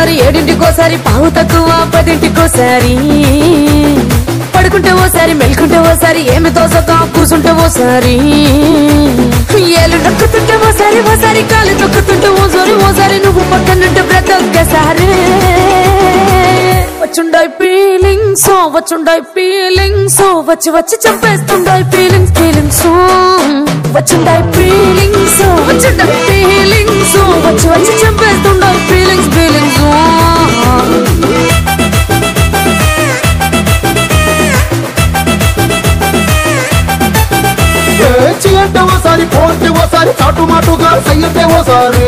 తెల్లారి 7ంటికోసారి పావు తక్కువ 10ంటికోసారి పడుకుంటే ఓసారి మెలుకుంటే ఓసారి ఏమి తోసక కూర్చుంటే ఓసారి ఏళ్ళు నొక్కుతుంటే ఓసారి ఓసారి కాలు తొక్కుతుంటే ఓసారి నువ్వు పక్కనుంటే బ్రతొక్కసారి వచ్చుండాయి ఫీలింగ్స్ వచ్చి వచ్చి చంపేస్తుండాయి ఫీలింగ్స్ వచ్చుండాయి ఫీలింగ్స్ వచ్చి వచ్చి చంపేస్తుండాయి ఫీలింగ్స్ అంటే ఓసారి పోతే ఓసారి చాటు మాటుగా సయ్యంటే ఓసారి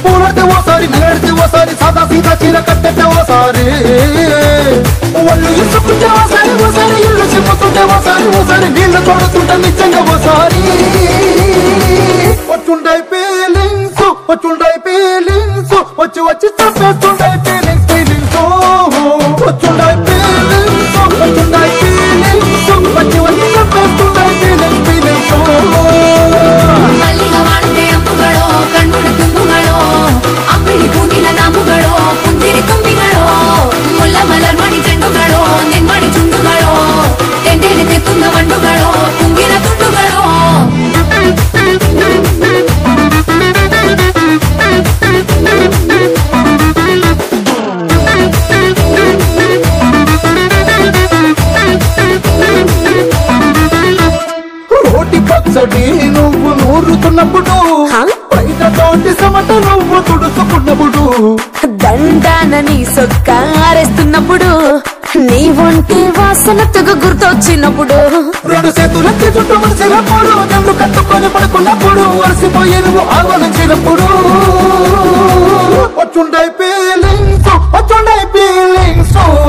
పూలడితే ఓసారి నేడితే ఓసారి సాదా సీదా చీర కట్టెట్టే ఓసారి వాళ్ళు ఇసుకుంటే ఓసారి ఇల్లు చిమ్ముతుంటే ఓసారి నీళ్లు తోడుతుంటే నిజంగా ఓసారి వచ్చుండాయి ఫీలింగ్స్ వచ్చి వచ్చి చంపేస్తుండాయి ఫీలింగ్స్ వచ్చుండాయి ఫీలింగ్స్ వచ్చి వచ్చి చంపేస్తుండాయి ಮಲ್ಲಿಗ ವಾಡದೆ ಅಂಬುಗಳೋ ಕಣ್ಣುಡ ತುಂಬುಗಳೋ ಅಂಬಿಳಿ ಕೂಗಿನ ನಾಮುಗಳೋ ಪುಂದಿರಿ ತುಂಬಿಗಳೋ ಮುಲ್ಲ ಮಲರ್ಮಣಿ ಚೆಂಡುಗಳೋ ನಿನ್ಮಣಿ ಚುಂಡುಗಳೋ ತೆಂಡೆಲೆ ತೆತ್ತುಂಗ ಬಂಡುಗಳೋ ತುಂಗಿನ ತುಂಡುಗಳೋ పచ్చడి నువ్వు నూరుతున్నప్పుడు బయట తోటి సమట నువ్వు తుడుచుకున్నప్పుడు దండాన నీ సొక్క ఆరేస్తున్నప్పుడు నీ ఒంటి వాసన తెగ గుర్తొచ్చినప్పుడు 2 చేతులెత్తి చుట్టూ మనిషినప్పుడు జండు కట్టుకొని పడుకున్నప్పుడు అలసిపోయి నువ్వు ఆలోచించినప్పుడు వచ్చుండాయి ఫీలింగ్స్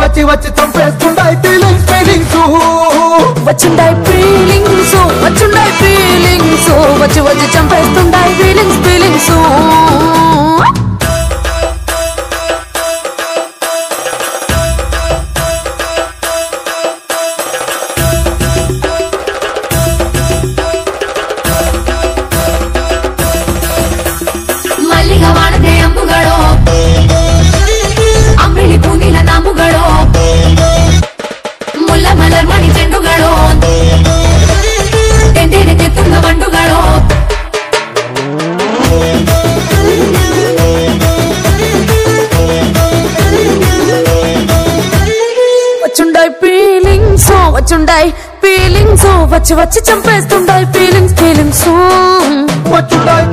వచ్చి వచ్చి చంపేస్తుండాయి ఫీలింగ్స్ వచ్చుండాయి ఫీలింగ్స్ వచ్చి వచ్చి చంపేస్తుండాయి ఫీలింగ్స్ ಮಲ್ಲಿಗ ವಾಡದೆ ಅಂಬುಗಳೋ ಅಂಬಿಳಿ ಕೂಗಿನ ನಾಮುಗಳೋ ಮುಲ್ಲ ಮಲರ್ಮಣಿ ಚೆಂಡುಗಳೋ ತೆಂಡೆಲೆ ತೆತ್ತುಂಗ ಬಂಡುಗಳೋ వచ్చుండాయి ఫీలింగ్స్ వచ్చి వచ్చి చంపేస్తుండాయి ఫీలింగ్స్ వచ్చుండాయి